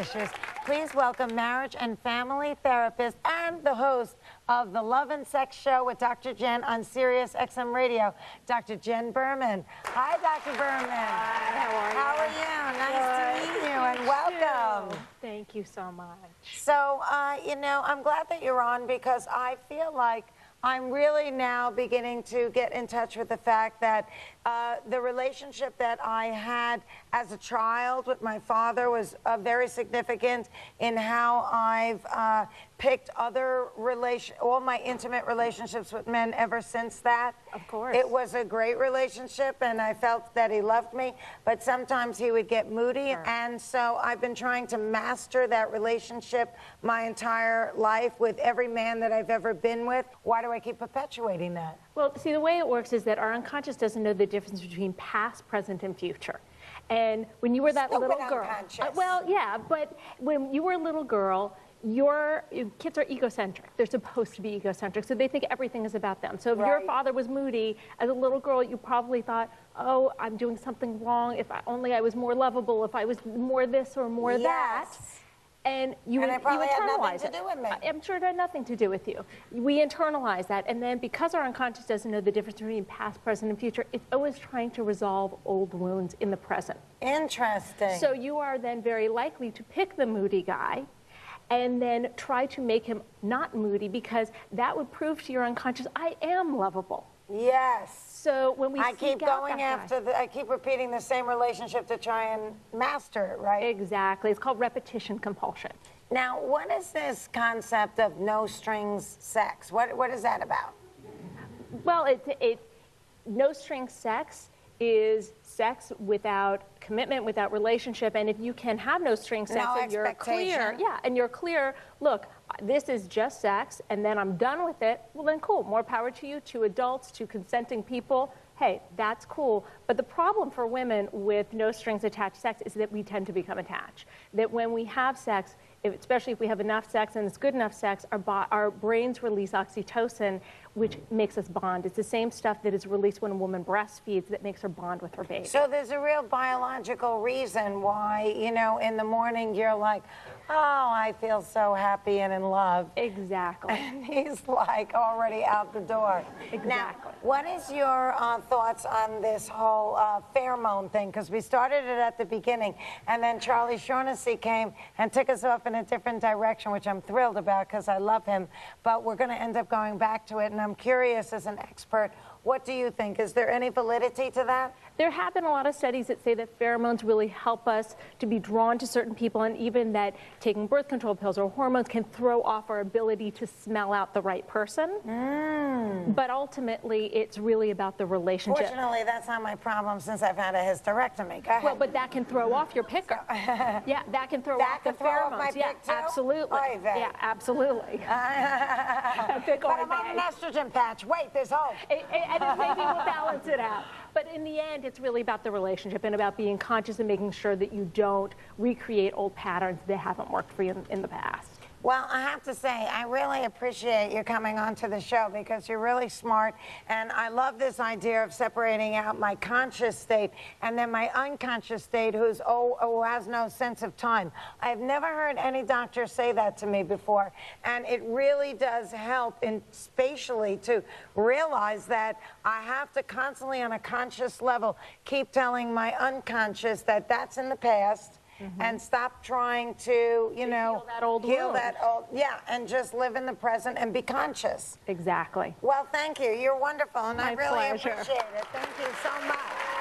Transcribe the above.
issues. Please welcome marriage and family therapist and the host of the Love and Sex Show with Dr. Jen on Sirius XM Radio, Dr. Jen Berman. Hi, Dr. Berman. Hi, how are you? Nice to meet you and welcome. Thank you so much. So, you know, I'm glad that you're on because I feel like I'm really now beginning to get in touch with the fact that the relationship that I had as a child with my father was very significant in how I've picked all my intimate relationships with men ever since that. Of course. It was a great relationship and I felt that he loved me, but sometimes he would get moody. Sure. And so I've been trying to master that relationship my entire life with every man that I've ever been with. Why do I keep perpetuating that? Well, see, the way it works is that our unconscious doesn't know the difference between past, present, and future. And when you were that little girl, well, yeah, but when you were a little girl, your kids are egocentric. They're supposed to be egocentric, so they think everything is about them. So if your father was moody, as a little girl, you probably thought, oh, I'm doing something wrong. If only I was more lovable, if I was more this or more that. And you probably had nothing internalize to do with me. I'm sure it had nothing to do with you. We internalize that, and then because our unconscious doesn't know the difference between past, present, and future, it's always trying to resolve old wounds in the present. Interesting. So you are then very likely to pick the moody guy and then try to make him not moody because that would prove to your unconscious, I am lovable. Yes. So when we I keep repeating the same relationship to try and master it, right? Exactly. It's called repetition compulsion. Now, what is this concept of no strings sex? What is that about? Well, no strings sex is sex without commitment, without relationship, and if you can have no strings sex and you're clear, and you're clear, look, this is just sex, and then I'm done with it, well then cool, more power to you, to adults, to consenting people, hey, that's cool. But the problem for women with no strings attached sex is that we tend to become attached. That when we have sex, especially if we have enough sex and it's good enough sex, our brains release oxytocin, which makes us bond. It's the same stuff that is released when a woman breastfeeds that makes her bond with her baby. So there's a real biological reason why, you know, in the morning you're like, oh, I feel so happy and in love. Exactly. And he's like already out the door. Exactly. Now, what is your thoughts on this whole pheromone thing? Because we started it at the beginning, and then Charlie Shaughnessy came and took us off in a different direction, which I'm thrilled about because I love him. But we're going to end up going back to it, and I'm curious as an expert, what do you think? Is there any validity to that? There have been a lot of studies that say that pheromones really help us to be drawn to certain people, and even that taking birth control pills or hormones can throw off our ability to smell out the right person. But ultimately, it's really about the relationship. Fortunately, that's not my problem since I've had a hysterectomy. Go ahead. Well, but that can throw off your picker. Yeah, that can throw off the pheromones. My yeah, pick too? absolutely. Yeah, absolutely. But I'm on an estrogen patch. Wait, there's hope. And maybe we'll balance it out. But in the end, it's really about the relationship and about being conscious and making sure that you don't recreate old patterns that haven't worked for you in the past. Well, I have to say, I really appreciate you coming onto the show because you're really smart, and I love this idea of separating out my conscious state and then my unconscious state who has no sense of time. I've never heard any doctor say that to me before, and it really does help spatially to realize that I have to constantly on a conscious level keep telling my unconscious that that's in the past. And stop trying to, you know, heal that old and just live in the present and be conscious. Exactly. Well, thank you. You're wonderful, and I really pleasure. appreciate it. Thank you so much.